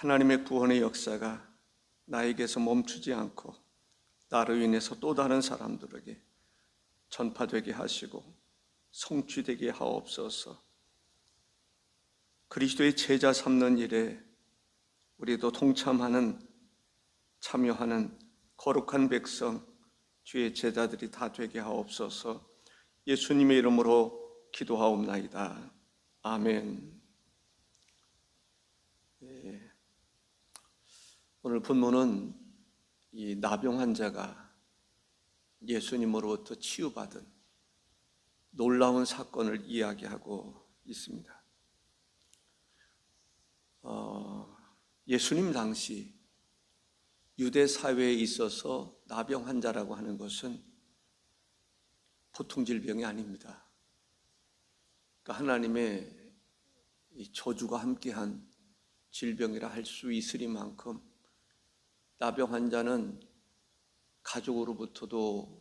하나님의 구원의 역사가 나에게서 멈추지 않고 나로 인해서 또 다른 사람들에게 전파되게 하시고 성취되게 하옵소서. 그리스도의 제자 삼는 일에 우리도 동참하는, 참여하는 거룩한 백성, 주의 제자들이 다 되게 하옵소서. 예수님의 이름으로 기도하옵나이다. 아멘. 오늘 본문은 이 나병 환자가 예수님으로부터 치유받은 놀라운 사건을 이야기하고 있습니다. 예수님 당시 유대 사회에 있어서 나병 환자라고 하는 것은 보통 질병이 아닙니다. 그러니까 하나님의 이 저주가 함께한 질병이라 할 수 있으리만큼 나병 환자는 가족으로부터도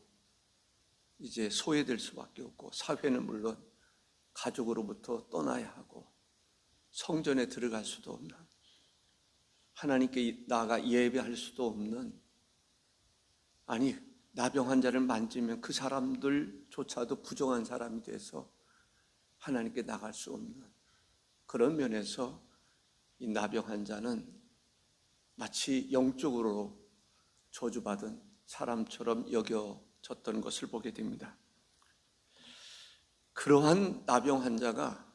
이제 소외될 수밖에 없고, 사회는 물론 가족으로부터 떠나야 하고, 성전에 들어갈 수도 없는, 하나님께 나아가 예배할 수도 없는, 아니 나병 환자를 만지면 그 사람들조차도 부정한 사람이 돼서 하나님께 나갈 수 없는 그런 면에서 이 나병 환자는 마치 영적으로 저주받은 사람처럼 여겨졌던 것을 보게 됩니다. 그러한 나병 환자가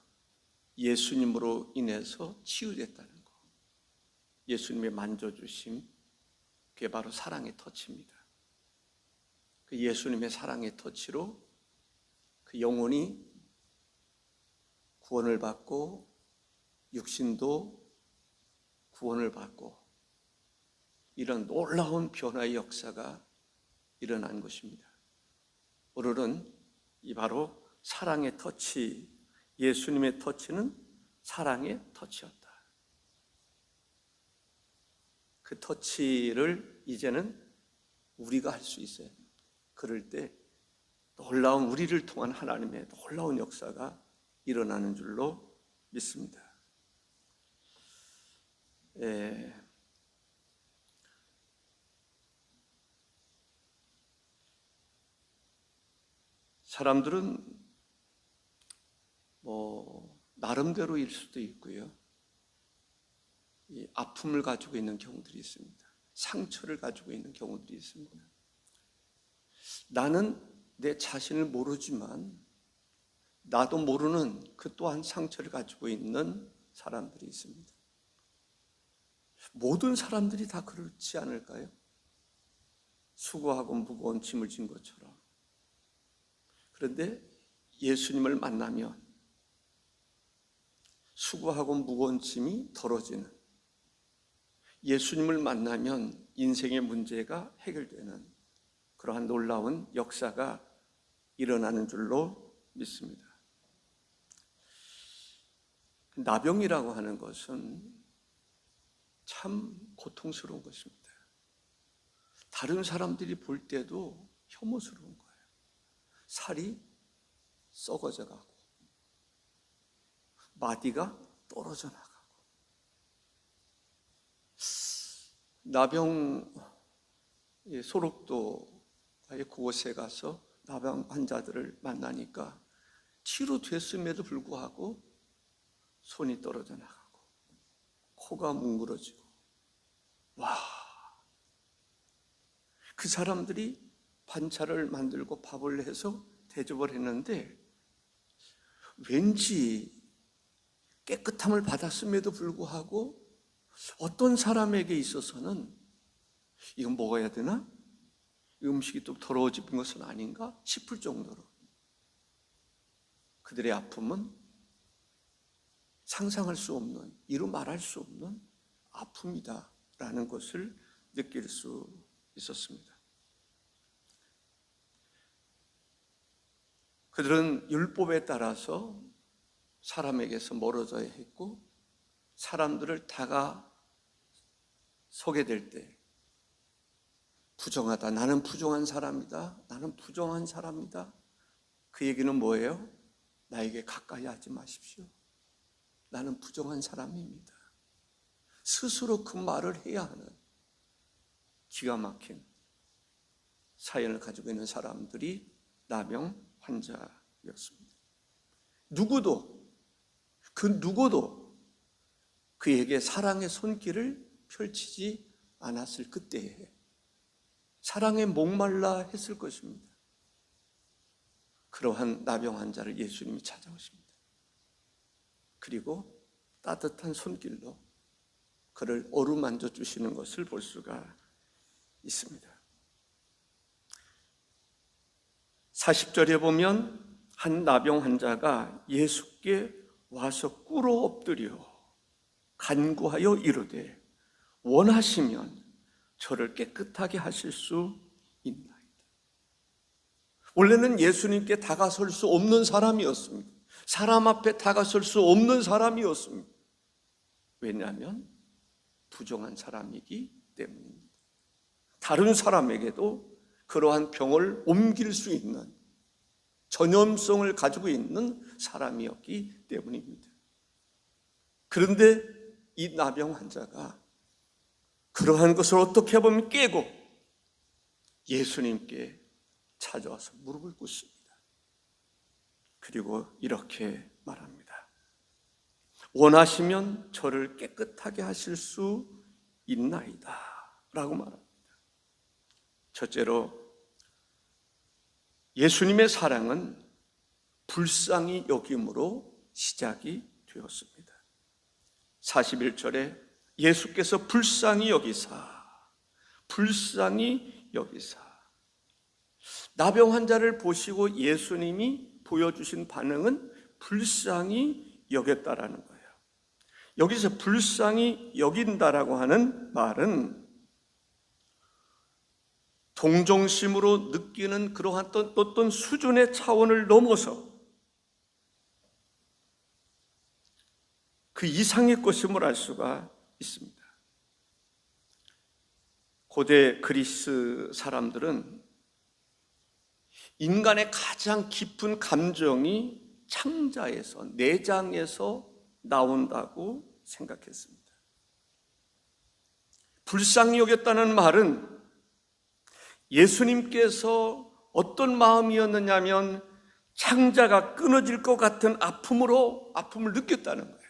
예수님으로 인해서 치유됐다는 것, 예수님의 만져주심, 그게 바로 사랑의 터치입니다. 그 예수님의 사랑의 터치로 그 영혼이 구원을 받고 육신도 구원을 받고, 이런 놀라운 변화의 역사가 일어난 것입니다. 오늘은 이 바로 사랑의 터치, 예수님의 터치는 사랑의 터치였다. 그 터치를 이제는 우리가 할 수 있어요. 그럴 때 놀라운, 우리를 통한 하나님의 놀라운 역사가 일어나는 줄로 믿습니다. 사람들은 나름대로일 수도 있고요, 이 아픔을 가지고 있는 경우들이 있습니다. 상처를 가지고 있는 경우들이 있습니다. 나는 내 자신을 모르지만 나도 모르는 그 또한 상처를 가지고 있는 사람들이 있습니다. 모든 사람들이 다 그렇지 않을까요? 수고하고 무거운 짐을 진 것처럼. 그런데 예수님을 만나면 수고하고 무거운 짐이 덜어지는, 예수님을 만나면 인생의 문제가 해결되는 그러한 놀라운 역사가 일어나는 줄로 믿습니다. 나병이라고 하는 것은 참 고통스러운 것입니다. 다른 사람들이 볼 때도 혐오스러운 거예요. 살이 썩어져 가고 마디가 떨어져 나가고. 나병 소록도의 그곳에 가서 나병 환자들을 만나니까 치료됐음에도 불구하고 손이 떨어져 나가고 코가 뭉그러지고, 와, 그 사람들이 반찬을 만들고 밥을 해서 대접을 했는데 왠지 깨끗함을 받았음에도 불구하고 어떤 사람에게 있어서는 이건 먹어야 되나? 이 음식이 또 더러워진 것은 아닌가 싶을 정도로 그들의 아픔은 상상할 수 없는, 이루 말할 수 없는 아픔이다라는 것을 느낄 수 있었습니다. 그들은 율법에 따라서 사람에게서 멀어져야 했고, 사람들을 다가서게 될 때 부정하다, 나는 부정한 사람이다, 나는 부정한 사람이다. 그 얘기는 뭐예요? 나에게 가까이 하지 마십시오. 나는 부정한 사람입니다. 스스로 그 말을 해야 하는 기가 막힌 사연을 가지고 있는 사람들이 나병 환자였습니다. 누구도 그에게 사랑의 손길을 펼치지 않았을 그때에 사랑에 목말라 했을 것입니다. 그러한 나병 환자를 예수님이 찾아오십니다. 그리고 따뜻한 손길로 그를 어루만져 주시는 것을 볼 수가 있습니다. 40절에 보면 한 나병 환자가 예수께 와서 꿇어 엎드려 간구하여 이르되 원하시면 저를 깨끗하게 하실 수 있나이다. 원래는 예수님께 다가설 수 없는 사람이었습니다. 사람 앞에 다가설 수 없는 사람이었습니다. 왜냐하면 부정한 사람이기 때문입니다. 다른 사람에게도 그러한 병을 옮길 수 있는 전염성을 가지고 있는 사람이었기 때문입니다. 그런데 이 나병 환자가 그러한 것을 어떻게 보면 깨고 예수님께 찾아와서 무릎을 꿇습니다. 그리고 이렇게 말합니다. 원하시면 저를 깨끗하게 하실 수 있나이다 라고 말합니다. 첫째로 예수님의 사랑은 불쌍히 여김으로 시작이 되었습니다. 41절에 예수께서 불쌍히 여기사 나병 환자를 보시고 예수님이 보여주신 반응은 불쌍히 여겼다라는 거예요. 여기서 불쌍히 여긴다라고 하는 말은 동정심으로 느끼는 그러한 어떤 수준의 차원을 넘어서 그 이상의 것임을 알 수가 있습니다. 고대 그리스 사람들은 인간의 가장 깊은 감정이 창자에서, 내장에서 나온다고 생각했습니다. 불쌍히 여겼다는 말은 예수님께서 어떤 마음이었느냐면 창자가 끊어질 것 같은 아픔을 느꼈다는 거예요.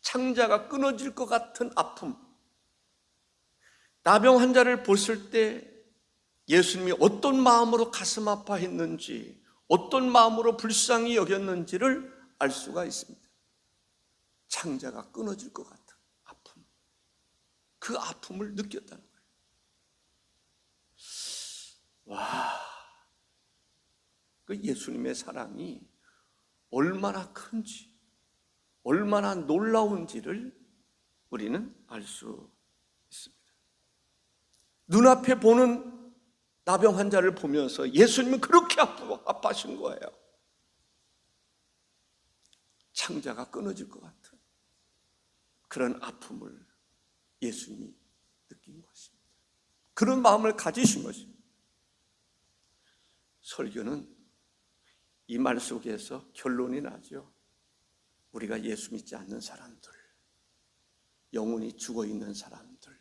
창자가 끊어질 것 같은 아픔. 나병 환자를 보실 때 예수님이 어떤 마음으로 가슴 아파했는지, 어떤 마음으로 불쌍히 여겼는지를 알 수가 있습니다. 창자가 끊어질 것 같은 아픔. 그 아픔을 느꼈다는 거예요. 와, 그 예수님의 사랑이 얼마나 큰지, 얼마나 놀라운지를 우리는 알 수 있습니다. 눈앞에 보는 나병 환자를 보면서 예수님은 그렇게 아파하신 거예요. 창자가 끊어질 것 같은 그런 아픔을 예수님이 느낀 것입니다. 그런 마음을 가지신 것입니다. 설교는 이 말 속에서 결론이 나죠. 우리가 예수 믿지 않는 사람들, 영혼이 죽어있는 사람들,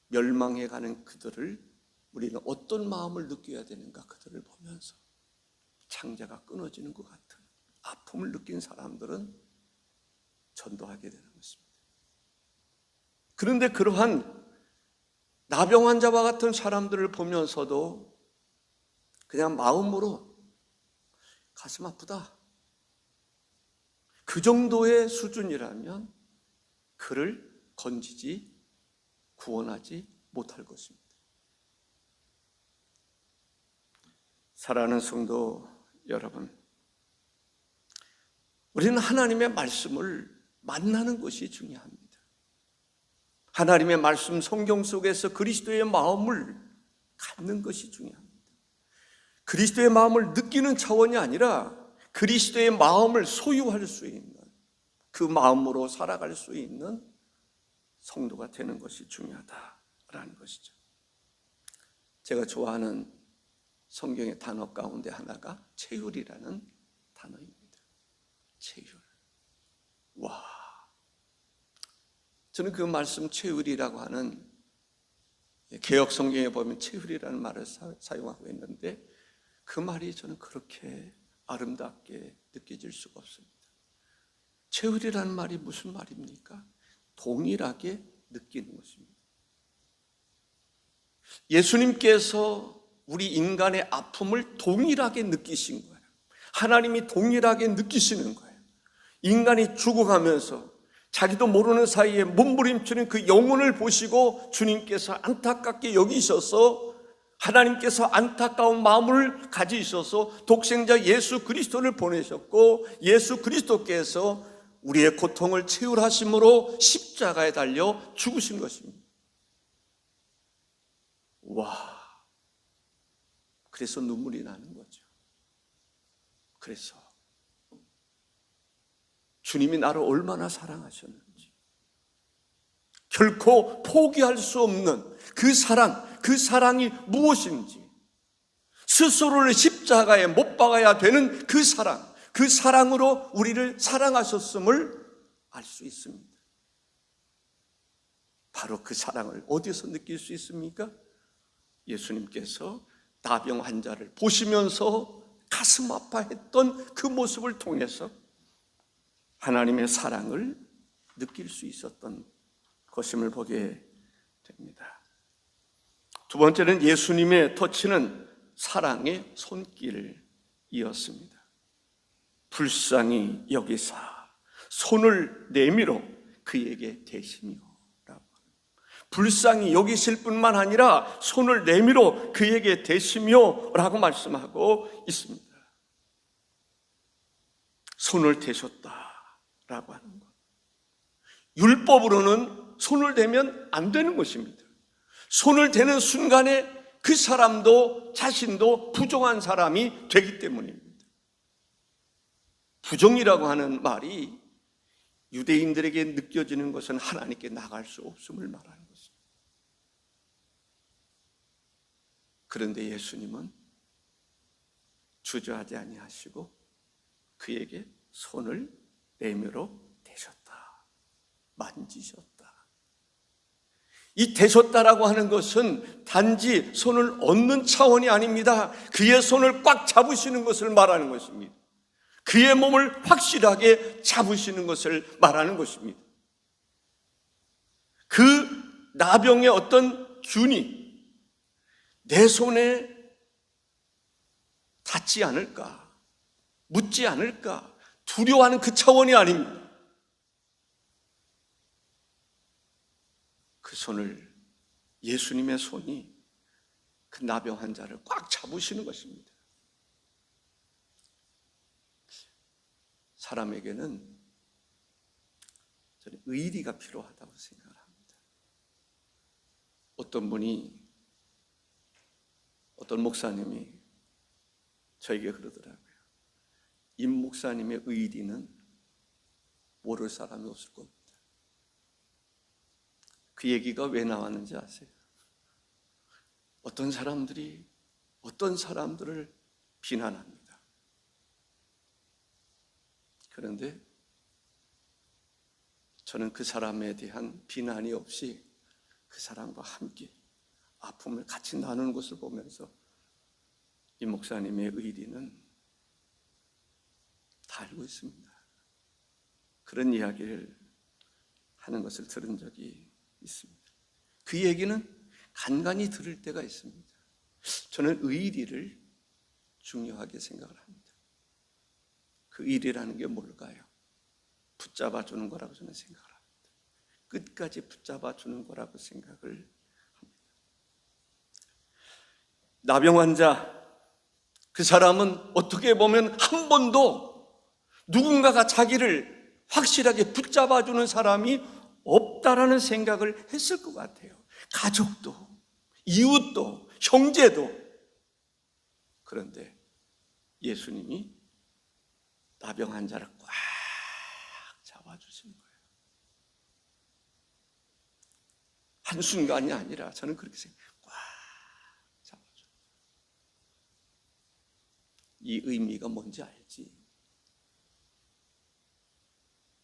멸망해가는 그들을 우리는 어떤 마음을 느껴야 되는가, 그들을 보면서 창자가 끊어지는 것 같은 아픔을 느낀 사람들은 전도하게 되는 것입니다. 그런데 그러한 나병 환자와 같은 사람들을 보면서도 그냥 마음으로 가슴 아프다, 그 정도의 수준이라면 그를 건지지 구원하지 못할 것입니다. 사랑하는 성도 여러분, 우리는 하나님의 말씀을 만나는 것이 중요합니다. 하나님의 말씀 성경 속에서 그리스도의 마음을 갖는 것이 중요합니다. 그리스도의 마음을 느끼는 차원이 아니라 그리스도의 마음을 소유할 수 있는, 그 마음으로 살아갈 수 있는 성도가 되는 것이 중요하다라는 것이죠. 제가 좋아하는 성경의 단어 가운데 하나가 체휼이라는 단어입니다. 체휼. 와, 저는 그 말씀 채울이라고 하는, 개역 성경에 보면 채울이라는 말을 사용하고 있는데 그 말이 저는 그렇게 아름답게 느껴질 수가 없습니다. 채울이라는 말이 무슨 말입니까? 동일하게 느끼는 것입니다. 예수님께서 우리 인간의 아픔을 동일하게 느끼신 거예요. 하나님이 동일하게 느끼시는 거예요. 인간이 죽어가면서 자기도 모르는 사이에 몸부림치는 그 영혼을 보시고 주님께서 안타깝게 여기셔서, 하나님께서 안타까운 마음을 가지셔서 독생자 예수 그리스도를 보내셨고, 예수 그리스도께서 우리의 고통을 채울하심으로 십자가에 달려 죽으신 것입니다. 와, 그래서 눈물이 나는 거죠. 그래서 주님이 나를 얼마나 사랑하셨는지, 결코 포기할 수 없는 그 사랑이 무엇인지, 스스로를 십자가에 못 박아야 되는 그 사랑으로 우리를 사랑하셨음을 알 수 있습니다. 바로 그 사랑을 어디서 느낄 수 있습니까? 예수님께서 나병 환자를 보시면서 가슴 아파했던 그 모습을 통해서 하나님의 사랑을 느낄 수 있었던 것임을 보게 됩니다. 두 번째는 예수님의 터치는 사랑의 손길이었습니다. 불쌍히 여기사 손을 내밀어 그에게 대시며, 불쌍히 여기실 뿐만 아니라 손을 내밀어 그에게 대시며 라고 말씀하고 있습니다. 손을 대셨다라고 하는 것, 율법으로는 손을 대면 안 되는 것입니다. 손을 대는 순간에 그 사람도 자신도 부정한 사람이 되기 때문입니다. 부정이라고 하는 말이 유대인들에게 느껴지는 것은 하나님께 나갈 수 없음을 말하는 것입니다. 그런데 예수님은 주저하지 아니하시고 그에게 손을 내밀어 대셨다, 만지셨다. 이 대셨다라고 하는 것은 단지 손을 얻는 차원이 아닙니다. 그의 손을 꽉 잡으시는 것을 말하는 것입니다. 그의 몸을 확실하게 잡으시는 것을 말하는 것입니다. 그 나병의 어떤 균이 내 손에 닿지 않을까, 묻지 않을까 두려워하는 그 차원이 아닙니다. 그 손을, 예수님의 손이 그 나병 환자를 꽉 잡으시는 것입니다. 사람에게는 저는 의리가 필요하다고 생각을 합니다. 어떤 목사님이 저에게 그러더라고요. 임 목사님의 의리는 모를 사람이 없을 겁니다. 그 얘기가 왜 나왔는지 아세요? 어떤 사람들이 어떤 사람들을 비난합니다. 그런데 저는 그 사람에 대한 비난이 없이 그 사람과 함께 아픔을 같이 나누는 것을 보면서 이 목사님의 의리는 다 알고 있습니다. 그런 이야기를 하는 것을 들은 적이 있습니다. 그 얘기는 간간히 들을 때가 있습니다. 저는 의리를 중요하게 생각을 합니다. 그 의리라는 게 뭘까요? 붙잡아 주는 거라고 저는 생각을 합니다. 끝까지 붙잡아 주는 거라고 생각을 합니다. 나병 환자, 그 사람은 어떻게 보면 한 번도 누군가가 자기를 확실하게 붙잡아 주는 사람이 없다라는 생각을 했을 것 같아요. 가족도, 이웃도, 형제도. 그런데 예수님이 나병 환자를 꽉 잡아주신 거예요. 한순간이 아니라 저는 그렇게 생각해요. 꽉 잡아줘. 이 의미가 뭔지 알지?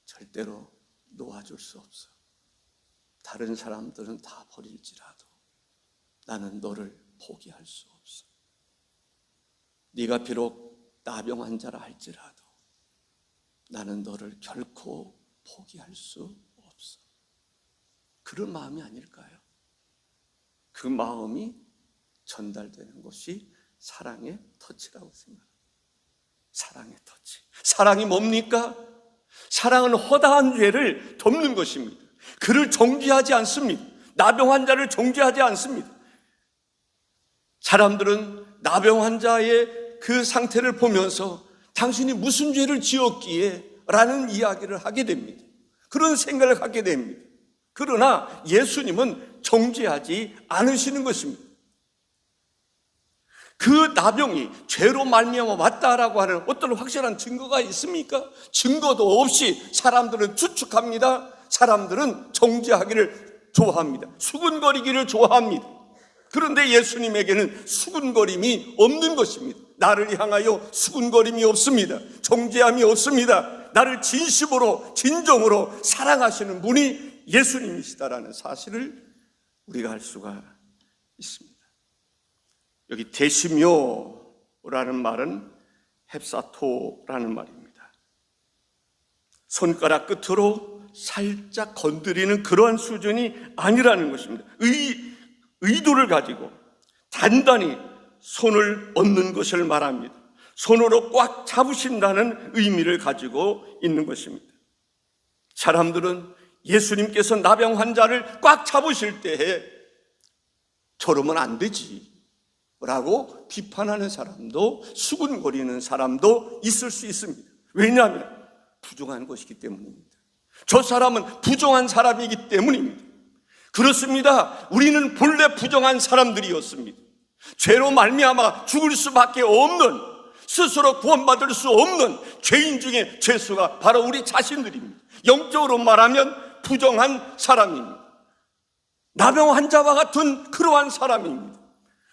절대로 놓아줄 수 없어. 다른 사람들은 다 버릴지라도 나는 너를 포기할 수 없어. 네가 비록 나병 환자라 할지라도 나는 너를 결코 포기할 수 없어. 그런 마음이 아닐까요? 그 마음이 전달되는 것이 사랑의 터치라고 생각합니다. 사랑의 터치. 사랑이 뭡니까? 사랑은 허다한 죄를 덮는 것입니다. 그를 정죄하지 않습니다. 나병 환자를 정죄하지 않습니다. 사람들은 나병 환자의 그 상태를 보면서 당신이 무슨 죄를 지었기에 라는 이야기를 하게 됩니다. 그런 생각을 갖게 됩니다. 그러나 예수님은 정죄하지 않으시는 것입니다. 그 나병이 죄로 말미암아 왔다라고 하는 어떤 확실한 증거가 있습니까? 증거도 없이 사람들은 추측합니다. 사람들은 정죄하기를 좋아합니다. 수군거리기를 좋아합니다. 그런데 예수님에게는 수군거림이 없는 것입니다. 나를 향하여 수군거림이 없습니다. 정죄함이 없습니다. 나를 진심으로 진정으로 사랑하시는 분이 예수님이시다라는 사실을 우리가 알 수가 있습니다. 여기 데시묘라는 말은 헵사토라는 말입니다. 손가락 끝으로 살짝 건드리는 그러한 수준이 아니라는 것입니다. 의도를 가지고 단단히 손을 얹는 것을 말합니다. 손으로 꽉 잡으신다는 의미를 가지고 있는 것입니다. 사람들은 예수님께서 나병 환자를 꽉 잡으실 때에 저러면 안 되지 라고 비판하는 사람도, 수군거리는 사람도 있을 수 있습니다. 왜냐하면 부정한 것이기 때문입니다. 저 사람은 부정한 사람이기 때문입니다. 그렇습니다. 우리는 본래 부정한 사람들이었습니다. 죄로 말미암아 죽을 수밖에 없는, 스스로 구원받을 수 없는 죄인 중에 죄수가 바로 우리 자신들입니다. 영적으로 말하면 부정한 사람입니다. 나병 환자와 같은 그러한 사람입니다.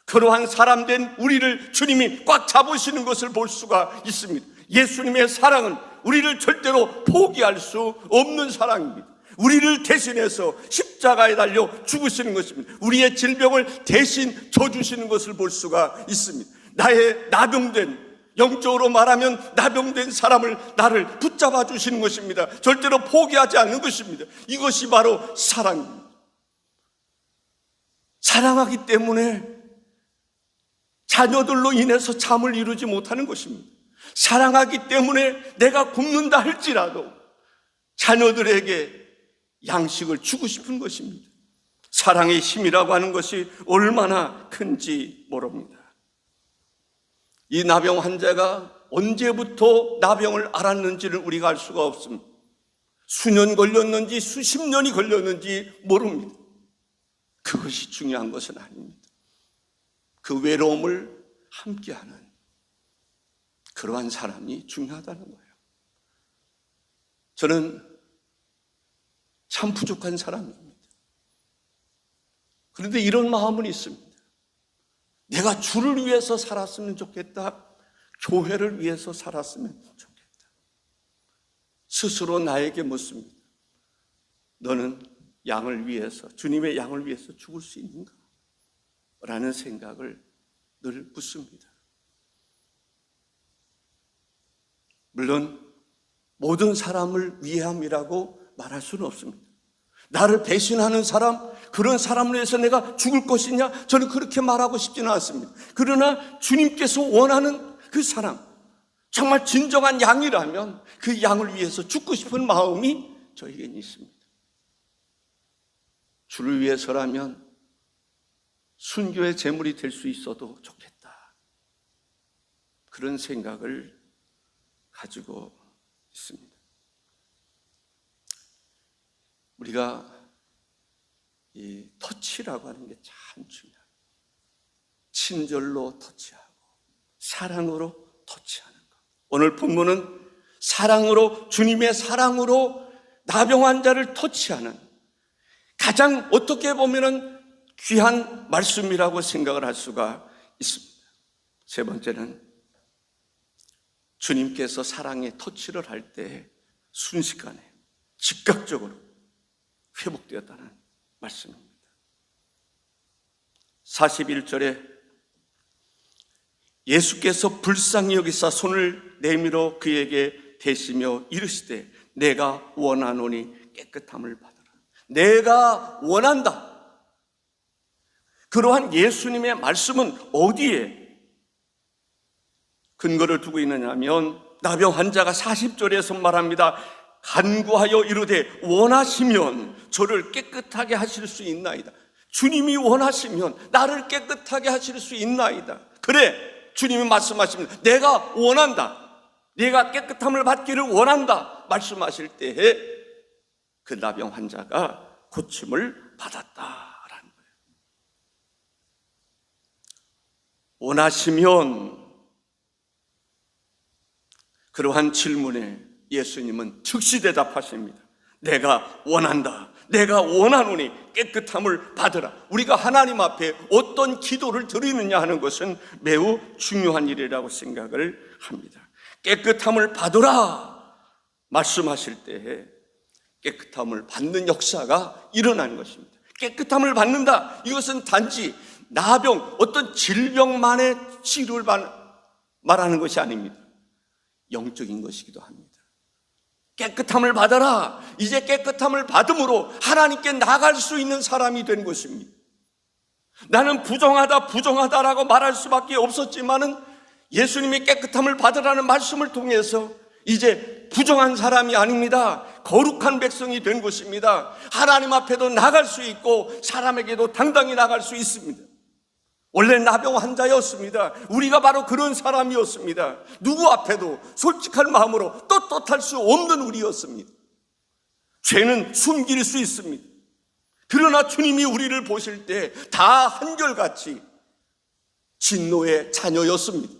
그러한 사람된 우리를 주님이 꽉 잡으시는 것을 볼 수가 있습니다. 예수님의 사랑은 우리를 절대로 포기할 수 없는 사랑입니다. 우리를 대신해서 십자가에 달려 죽으시는 것입니다. 우리의 질병을 대신 져주시는 것을 볼 수가 있습니다. 나의 나병된, 영적으로 말하면 나병된 사람을 나를 붙잡아 주시는 것입니다. 절대로 포기하지 않는 것입니다. 이것이 바로 사랑입니다. 사랑하기 때문에 자녀들로 인해서 잠을 이루지 못하는 것입니다. 사랑하기 때문에 내가 굶는다 할지라도 자녀들에게 양식을 주고 싶은 것입니다. 사랑의 힘이라고 하는 것이 얼마나 큰지 모릅니다. 이 나병 환자가 언제부터 나병을 알았는지를 우리가 알 수가 없습니다. 수년 걸렸는지 수십 년이 걸렸는지 모릅니다. 그것이 중요한 것은 아닙니다. 그 외로움을 함께하는 그러한 사람이 중요하다는 거예요. 저는 참 부족한 사람입니다. 그런데 이런 마음은 있습니다. 내가 주를 위해서 살았으면 좋겠다. 교회를 위해서 살았으면 좋겠다. 스스로 나에게 묻습니다. 너는 양을 위해서, 주님의 양을 위해서 죽을 수 있는가? 라는 생각을 늘 묻습니다. 물론 모든 사람을 위함이라고 말할 수는 없습니다. 나를 배신하는 사람, 그런 사람을 위해서 내가 죽을 것이냐? 저는 그렇게 말하고 싶지는 않습니다. 그러나 주님께서 원하는 그 사람, 정말 진정한 양이라면 그 양을 위해서 죽고 싶은 마음이 저에게는 있습니다. 주를 위해서라면 순교의 제물이 될 수 있어도 좋겠다. 그런 생각을 가지고 있습니다. 우리가 이 터치라고 하는 게 참 중요해요. 친절로 터치하고 사랑으로 터치하는 것. 오늘 본문은 사랑으로, 주님의 사랑으로 나병 환자를 터치하는 가장 어떻게 보면은 귀한 말씀이라고 생각을 할 수가 있습니다. 세 번째는 주님께서 사랑의 터치를 할 때 순식간에 즉각적으로 회복되었다는 말씀입니다. 41절에 예수께서 불쌍히 여기사 손을 내밀어 그에게 대시며 이르시되 내가 원하노니 깨끗함을 받으라. 내가 원한다. 그러한 예수님의 말씀은 어디에 근거를 두고 있느냐 하면 나병 환자가 40절에서 말합니다. 간구하여 이르되 원하시면 저를 깨끗하게 하실 수 있나이다. 주님이 원하시면 나를 깨끗하게 하실 수 있나이다. 그래, 주님이 말씀하십니다. 내가 원한다. 내가 깨끗함을 받기를 원한다. 말씀하실 때에 그 나병 환자가 고침을 받았다라는 거예요. 원하시면, 그러한 질문에 예수님은 즉시 대답하십니다. 내가 원한다. 내가 원하노니 깨끗함을 받으라. 우리가 하나님 앞에 어떤 기도를 드리느냐 하는 것은 매우 중요한 일이라고 생각을 합니다. 깨끗함을 받으라 말씀하실 때에 깨끗함을 받는 역사가 일어나는 것입니다. 깨끗함을 받는다. 이것은 단지 나병, 어떤 질병만의 치료를 말하는 것이 아닙니다. 영적인 것이기도 합니다. 깨끗함을 받아라. 이제 깨끗함을 받음으로 하나님께 나갈 수 있는 사람이 된 것입니다. 나는 부정하다라고 말할 수밖에 없었지만은 예수님이 깨끗함을 받으라는 말씀을 통해서 이제 부정한 사람이 아닙니다. 거룩한 백성이 된 것입니다. 하나님 앞에도 나갈 수 있고 사람에게도 당당히 나갈 수 있습니다. 원래 나병 환자였습니다. 우리가 바로 그런 사람이었습니다. 누구 앞에도 솔직한 마음으로 떳떳할 수 없는 우리였습니다. 죄는 숨길 수 있습니다. 그러나 주님이 우리를 보실 때 다 한결같이 진노의 자녀였습니다.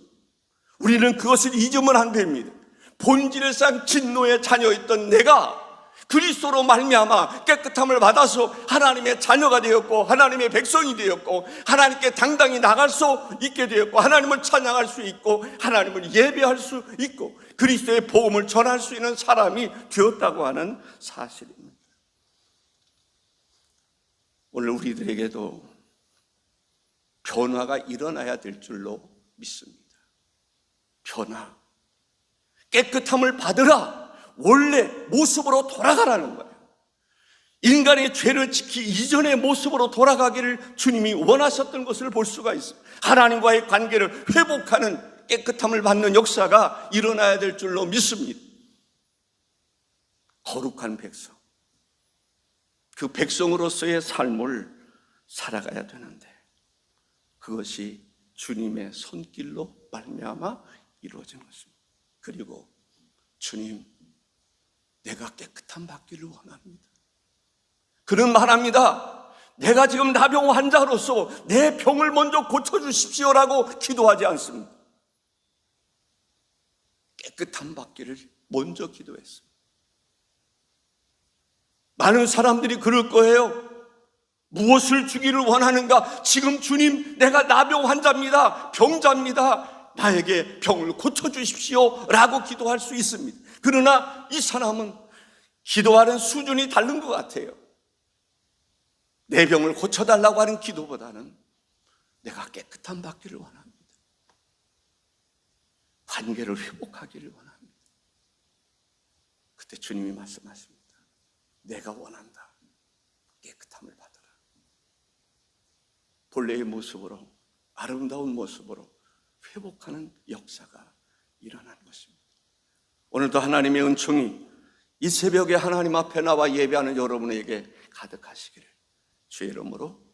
우리는 그것을 잊으면 안 됩니다. 본질상 진노의 자녀였던 내가 그리스도로 말미암아 깨끗함을 받아서 하나님의 자녀가 되었고 하나님의 백성이 되었고 하나님께 당당히 나갈 수 있게 되었고 하나님을 찬양할 수 있고 하나님을 예배할 수 있고 그리스도의 복음을 전할 수 있는 사람이 되었다고 하는 사실입니다. 오늘 우리들에게도 변화가 일어나야 될 줄로 믿습니다. 변화, 깨끗함을 받으라. 원래 모습으로 돌아가라는 거예요. 인간의 죄를 지키 이전의 모습으로 돌아가기를 주님이 원하셨던 것을 볼 수가 있어요. 하나님과의 관계를 회복하는 깨끗함을 받는 역사가 일어나야 될 줄로 믿습니다. 거룩한 백성, 그 백성으로서의 삶을 살아가야 되는데 그것이 주님의 손길로 말미암아 이루어진 것입니다. 그리고 주님, 내가 깨끗함 받기를 원합니다. 그는 말합니다. 내가 지금 나병 환자로서 내 병을 먼저 고쳐주십시오라고 기도하지 않습니다. 깨끗함 받기를 먼저 기도했습니다. 많은 사람들이 그럴 거예요. 무엇을 주기를 원하는가? 지금 주님, 내가 나병 환자입니다. 병자입니다. 나에게 병을 고쳐주십시오 라고 기도할 수 있습니다. 그러나 이 사람은 기도하는 수준이 다른 것 같아요. 내 병을 고쳐달라고 하는 기도보다는 내가 깨끗함 받기를 원합니다. 관계를 회복하기를 원합니다. 그때 주님이 말씀하십니다. 내가 원한다. 깨끗함을 받으라. 본래의 모습으로, 아름다운 모습으로 회복하는 역사가 일어난 것입니다. 오늘도 하나님의 은총이 이 새벽에 하나님 앞에 나와 예배하는 여러분에게 가득하시기를 주의 이름으로